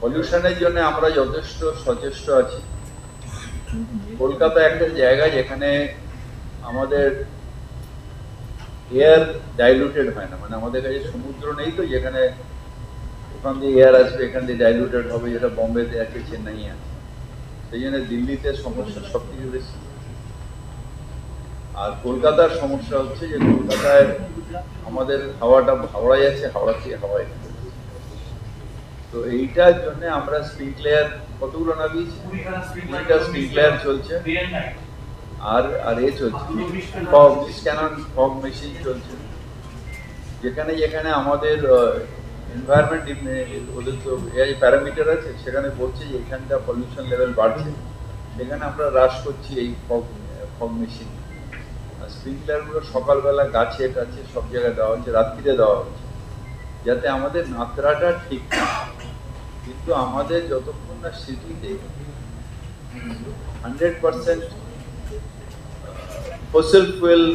পলিউশনের জন্য আমরা যথেষ্ট সচেষ্ট আছি। কলকাতা একটা জায়গা যেখানে আমাদের এয়ার ডাইলুটেড হয় না, মানে আমাদের কাছে সমুদ্র নেই তো যেখানে ওখান দিয়ে এয়ার আসবে, এখান দিয়ে ডাইলুটেড হবে, যেটা বম্বেতে আছে, চেন্নাই আছে। সেই জন্য দিল্লিতে সমস্যা সব থেকে বেশি। আর কলকাতার সমস্যা হচ্ছে যে কলকাতায় আমাদের হাওয়াটা হাওড়া যাচ্ছে, হাওড়া থেকে হাওয়ায়, তো এইটার জন্য আমরা স্প্রিংক্লেয়ার কতগুলো নামিয়েছি, 20টা স্প্রিংক্লেয়ার চলছে, আর এ চলছে ফগ মেশিন চলছে, যেখানে যেখানে আমাদের এনভায়রনমেন্ট ওদের তো প্যারামিটার আছে, সেখানে বলছে যে এখানটা পলিউশন লেভেল বাড়ছে, সেখানে আমরা হ্রাস করছি এই ফগ মেশিন। আর স্প্রিংক্লারগুলো সকালবেলা গাছে টাছে সব জায়গায় দেওয়া হচ্ছে, রাত্রিরে দেওয়া হচ্ছে, যাতে আমাদের মাত্রাটা ঠিক না। কিন্তু আমাদের যতক্ষণ না সিটিতে 100% ফসিল ফুয়েল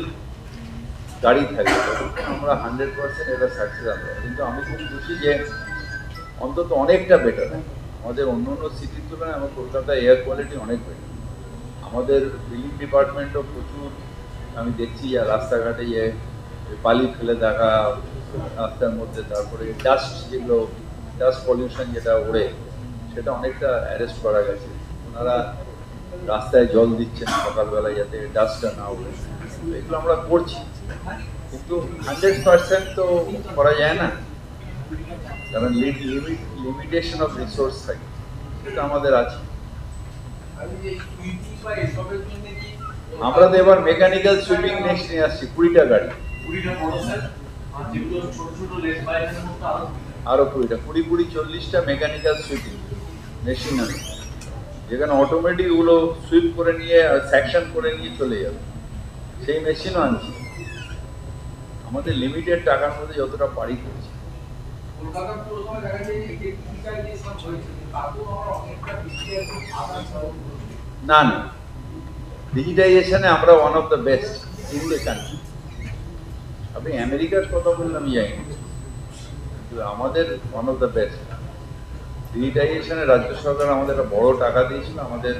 গাড়ি থাকবে, ততক্ষণ আমরা 100% এটা সাকসেস আনবো। কিন্তু আমি খুব খুশি যে অন্তত অনেকটা বেটার, আমাদের অন্য অন্য সিটির তুলনায় আমার কলকাতায় এয়ার কোয়ালিটি অনেক বেটার। আমাদের বিল্ডিং ডিপার্টমেন্টও প্রচুর, আমি দেখছি যে রাস্তাঘাটে যে বালি ফেলে দেখা রাস্তার মধ্যে, তারপরে ডাস্ট যেগুলো ডাস্ট পলিউশন যেটা ওড়ে, সেটা অনেকটা অ্যারেস্ট করা গেছে। ওনারা রাস্তায় জল দিচ্ছেন সকালবেলা যাতে ডাস্টটা না ওড়ে, এগুলো আমরা করছি। কিন্তু 100% তো করা যায় না, কারণ লিমিটেশন অফ রিসোর্স থাকে, সেটা আমাদের আছে। আমরা তো এবার মেকানিক্যাল সুইপিং নেক্সট নিয়ে আসছি, 20টা গাড়ি, আরো 20টা, 40-40টা মেকানিক্যাল সুইপিং মেশিন আছে, যেখানে অটোমেটিক ওগুলো সুইপ করে নিয়ে সেকশন করে নিয়ে চলে যাবে, সেই মেশিনও আনছি। আমাদের লিমিটেড টাকার মধ্যে যতটা পারি করছি। না না, ডিজিটাইজেশনে আমরা one of the best in the country. আপনি আমেরিকার কথা বললে আমি জানি না, কিন্তু আমাদের ওয়ান অফ দ্য বেস্ট ডিজিটাইজেশনে। রাজ্য সরকার আমাদের একটা বড় টাকা দিয়েছিল, আমাদের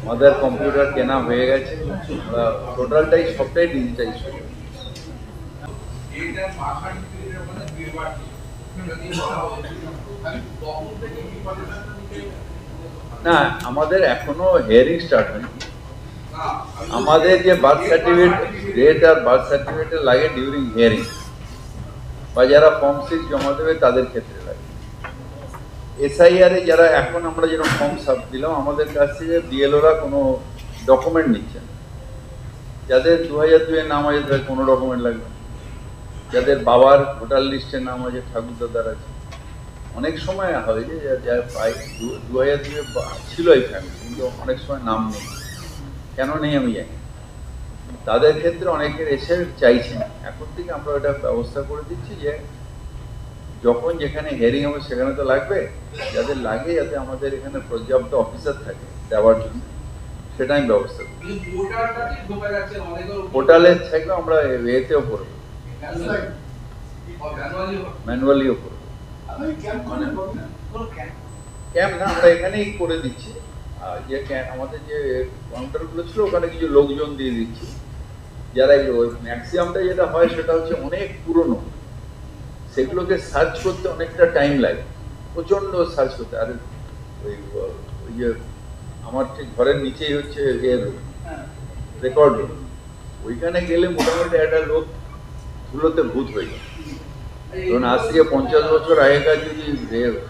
মাদার কম্পিউটার কেনা হয়ে গেছে, আমরা টোটালটাই সবটাই ডিজিটাইজ হয়ে গেছে। না, আমাদের এখনো হিয়ারিং স্টার্ট হয়নি। আমাদের যে বার্থ সার্টিফিকেট ডেট আর বার্থ সার্টিফিকেট লাগে ডিউরিং হিয়ারিং, বা যারা ফর্ম 6 জমা দেবে তাদের ক্ষেত্রে লাগে। এসআইআর এ যারা এখন আমরা যেরকম ফর্ম সাব দিলাম, আমাদের কাছ থেকে বিএলওরা কোনো ডকুমেন্ট নিচ্ছে না। যাদের 2002 এর নাম আছে তাদের কোনো ডকুমেন্ট লাগবে, যাদের বাবার ভোটার লিস্টের নাম আছে, ঠাকুরদাদার আছে। অনেক সময় হয় যে যার 2002 ছিল এই ফ্যামিলি, কিন্তু অনেক সময় নাম নেই, কেন নেই আমি জানি। তাদের ক্ষেত্রে অনেকের এসে চাইছেন, এখন থেকে আমরা এটা ব্যবস্থা করে দিচ্ছি যে যখন যেখানে হিয়ারিং হবে সেখানে তো লাগবে, যাদের লাগে যাতে আমাদের এখানে পর্যাপ্ত অফিসার থাকে দেওয়ার জন্য, সেটা আমি ব্যবস্থা করি। পোর্টালে থাকলে আমরা এতেও করবো, ম্যানুয়ালিও করবো। ক্যাম্প না, আমরা এখানেই করে দিচ্ছি। যে আমাদের যে কাউন্টারগুলো ছিল ওখানে কিছু লোকজন দিয়ে দিচ্ছি, যারা ম্যাক্সিমামটা যেটা হয় সেটা হচ্ছে অনেক পুরনো, সেগুলোকে সার্চ করতে অনেকটা টাইম লাগে, প্রচন্ড সার্চ করতে। আর ওই যে আমার ঠিক ঘরের নিচেই হচ্ছে এর রেকর্ড রুম, ওইখানে গেলে মোটামুটি একটা লোক ধুলোতে ভূত হয়ে যায়। ধরুন আজ থেকে 50 বছর আগেকার যদি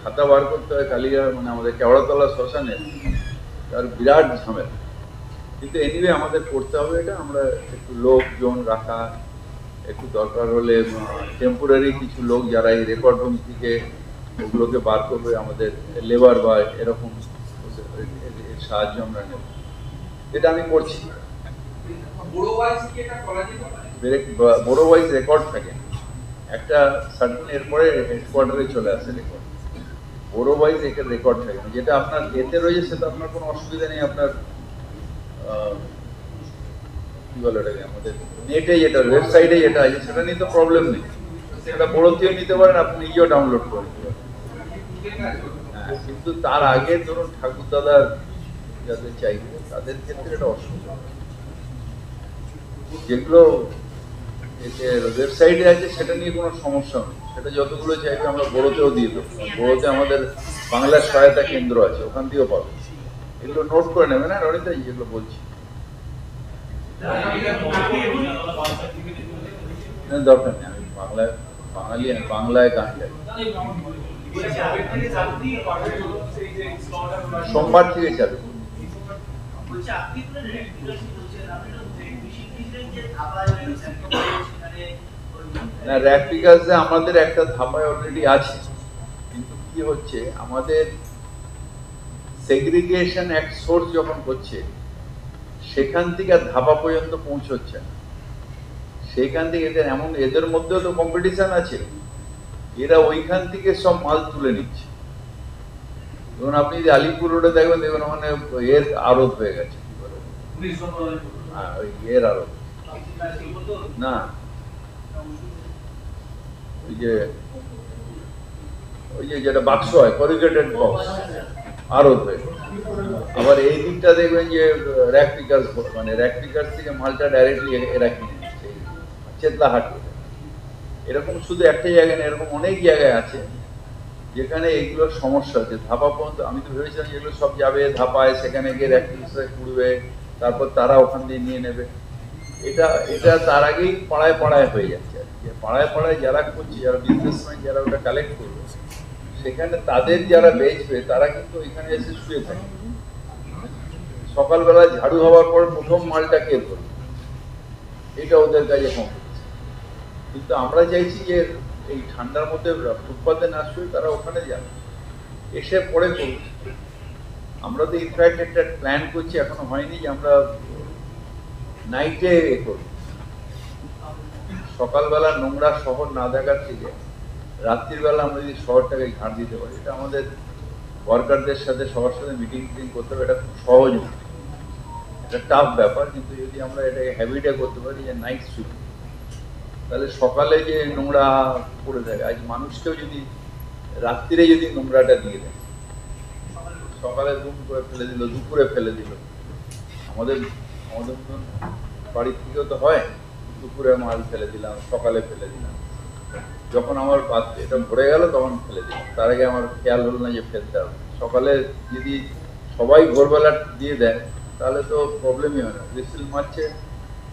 খাতা বার করতে হয় কালীঘাট, মানে আমাদের কেওড়াতলা শ্মশানে, তার বিরাট ঝামেলা। কিন্তু এনিওয়ে আমাদের করতে হবে এটা। আমরা একটু লোকজন রাখা, একটু দরকার হলে টেম্পোরারি কিছু লোক যারা এই রেকর্ড রুম থেকে ওগুলোকে বার করবে, আমাদের লেবার বা এরকম সাহায্য আমরা নেব, এটা আমি করছি। বড় ওয়াইজ রেকর্ড থাকে, একটা সার্টেন এরপরে হেডকোয়ার্টারে চলে আসে রেকর্ড, বড় ওয়াইজ এখানে রেকর্ড থাকে। যেটা আপনার এতে রয়েছে সেটা আপনার কোনো অসুবিধা নেই, আপনার কি বলে এটাকে, আমাদের নেটে যেটা ওয়েবসাইটে যেটা আছে সেটা নিয়ে তো প্রবলেম নেই, সেটা বড়তেও নিতে পারেন, আপনি নিজেও ডাউনলোড করে নিতে পারেন। কিন্তু তার আগে ধরুন ঠাকুরদাদার যাদের চাইবে তাদের ক্ষেত্রে এটা অসুবিধা। যেগুলো ওয়েবসাইটে আছে সেটা নিয়ে কোনো সমস্যা নেই, সেটা যতগুলো চাইবে আমরা বড়োতেও দিয়ে দেবো। বড়োতে আমাদের বাংলা সহায়তা কেন্দ্র আছে, ওখান দিয়েও পাবো। এগুলো নোট করে নেবে না রনিতা, যেগুলো বলছি দরকার নেই। আমি বাংলায় গান গাই। সোমবার থেকে চালু। না, র্যাক পিকার্সে আমাদের একটা ধাপায় অলরেডি আছে, কিন্তু কি হচ্ছে আমাদের সেগ্রিগেশন এক সোর্স যখন করছে সেখান থেকে আর ধাপা পর্যন্ত পৌঁছচ্ছে না। সেখান থেকে এদের মধ্যেও তো কম্পিটিশন আছে, এরা ওইখান থেকে সব মাল তুলে নিচ্ছে। ধরুন আপনি যদি আলিপুর রোডে দেখবেন ওখানে এর আড়ত হয়ে গেছে, এর আড়ত না, ওই যে যেটা বাক্স হয় করিগেটেড বক্স আড়ত হয়ে গেছে। আবার এই দিকটা দেখবেন যে র্যাক পিকার্স, মানে র্যাক পিকার্স থেকে মালটা ডাইরেক্টলি এরা কিনে নিচ্ছে চেতলাহাট। এরকম শুধু একটা জায়গায় না, এরকম অনেক জায়গায় আছে যেখানে এইগুলোর সমস্যা আছে। ধাপা পর্যন্ত আমি তো ভেবেছিলাম যেগুলো সব যাবে ধাপায়, সেখানে গিয়ে র্যাক পিকার্সে কুড়বে, তারপর তারা ওখান দিয়ে নিয়ে নেবে। এটা তার আগেই পাড়ায় পাড়ায় হয়ে যাচ্ছে। পাড়ায় পাড়ায় যারা করছে, যারা বিজনেসম্যান যারা ওটা কালেক্ট করবে, সেখানে তাদের যারা বেচবে তারা কিন্তু এখানে এসে শুয়ে থাকে। সকালবেলা ঝাড়ু হওয়ার পর প্রথম মালটা কে করবে, এটা ওদের কাছে কম্পিটিশন। কিন্তু আমরা চাইছি যে এই ঠান্ডার মধ্যে ফুটপাতে না শুয়ে তারা ওখানে যাবে, এসে পরে করবে। আমরা তো ইনফ্যাক্ট একটা প্ল্যান করছি, এখনো হয়নি, যে আমরা নাইটে করব। সকালবেলা নোংরা শহর না দেখার থেকে রাত্রির বেলা আমরা যদি শহরটাকে ঝাড় দিতে পারি, এটা আমাদের ওয়ার্কারদের সাথে সবার সাথে মিটিং করতে হবে। এটা খুব সহজ নয়, এটা টাফ ব্যাপার, কিন্তু যদি আমরা এটাকে হ্যাবিটে করতে পারি যে নাইট সুইপিং, তাহলে সকালে যে নোংরা পড়ে থাকে, আজ মানুষকেও যদি রাত্রিরে যদি নোংরাটা দিয়ে দেয়, সকালে দুম করে ফেলে দিল, দুপুরে ফেলে দিল, আমাদের মতন বাড়ির থেকেও তো হয়, দুপুরে মাল ফেলে দিলাম, সকালে ফেলে দিলাম, যখন আমার এটা ভরে গেল তখন ফেলে দিলাম, তার আগে আমার খেয়াল হলো না যে ফেলতে হবে। সকালে যদি সবাই ভোরবেলা দিয়ে দেয় তাহলে তো প্রবলেমই হয় না, হুইসেল মারছে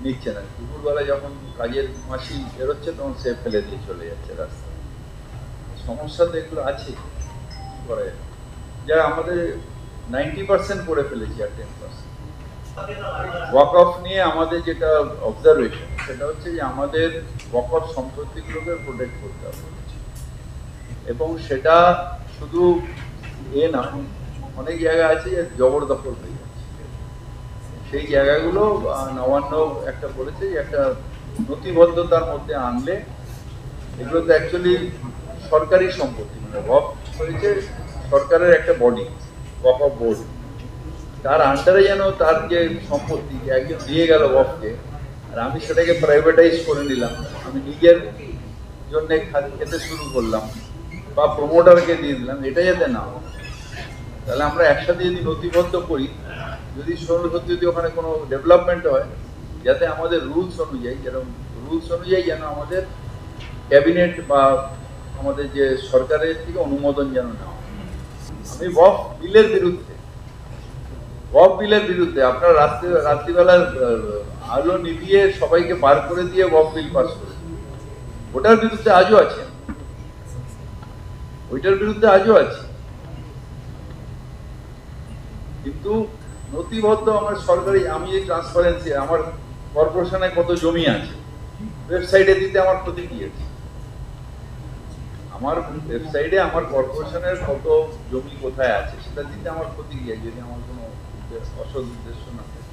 নিচ্ছে না, দুপুরবেলা যখন কাজের মাসি বেরোচ্ছে তখন সে ফেলে দিয়ে চলে যাচ্ছে রাস্তায়। সমস্যা তো এগুলো আছে, কি করে যা আমাদের 90% করে ফেলেছি, আর 10% ওয়াক অফ নিয়ে আমাদের যেটা অবজারভেশন সেটা হচ্ছে যে আমাদের ওয়াক অফ সম্পত্তিগুলোকে প্রোটেক্ট করতে হবে, এবং সেটা শুধু না, অনেক জায়গা আছে যে জবরদখল হয়ে যাচ্ছে। সেই জায়গাগুলো নবান্ন একটা বলেছে যে একটা নথিবদ্ধতার মধ্যে আনলে, এগুলো তো অ্যাকচুয়ালি সরকারি সম্পত্তি, মানে ওয়াকফ হয়েছে সরকারের একটা বডি, ওয়াক অফ বোর্ড, তার আন্ডারে যেন তার যে সম্পত্তি একজন দিয়ে গেল ওয়াকফকে, আর আমি সেটাকে প্রাইভেটাইজ করে নিলাম, আমি নিজের জন্য খেতে শুরু করলাম বা প্রমোটারকে দিয়ে দিলাম, এটা যাতে না হয়। তাহলে আমরা একসাথে যদি নথিবদ্ধ করি, যদি সত্যি যদি ওখানে কোনো ডেভেলপমেন্ট হয়, যাতে আমাদের রুলস অনুযায়ী, যেরকম রুলস অনুযায়ী যেন আমাদের ক্যাবিনেট বা আমাদের যে সরকারের থেকে অনুমোদন যেন নেওয়া। আমি ওয়াকফ বিলের বিরুদ্ধে, ওয়াকফ বিলের বিরুদ্ধে। আপনার রাত্রিবেলা আলো নিভিয়ে সবাইকে বার করে দিয়ে ওয়াকফ বিল পাস করে, ওটার বিরুদ্ধে আজও আছে, ওইটার বিরুদ্ধে আজও আছে। কিন্তু নথিবদ্ধ আমার সরকারি, আমি এই ট্রান্সপারেন্সি, আমার কর্পোরেশনে কত জমি আছে ওয়েবসাইটে দিতে আমার ক্ষতি কি আছে? আমার ওয়েবসাইটে আমার কর্পোরেশনের কত জমি কোথায় আছে সেটা দিতে আমার ক্ষতি কি আছে, যদি আমার কোনো অসৎ উদ্দেশ্য না থাকে।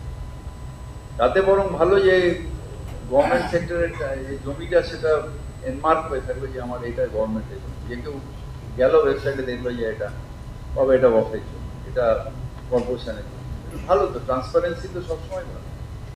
তাতে বরং ভালো যে গভর্নমেন্ট সেক্টরের জমিটা সেটা এনমার্ক হয়ে থাকবে যে আমার এটা গভর্নমেন্টের জমি, যে কেউ গেল ওয়েবসাইটে দেখলো যে এটা কবে, এটা ওয়াকফের জন্য, এটা কর্পোরেশনের জন্য। ভালো তো, ট্রান্সপারেন্সি তো সবসময় ভালো।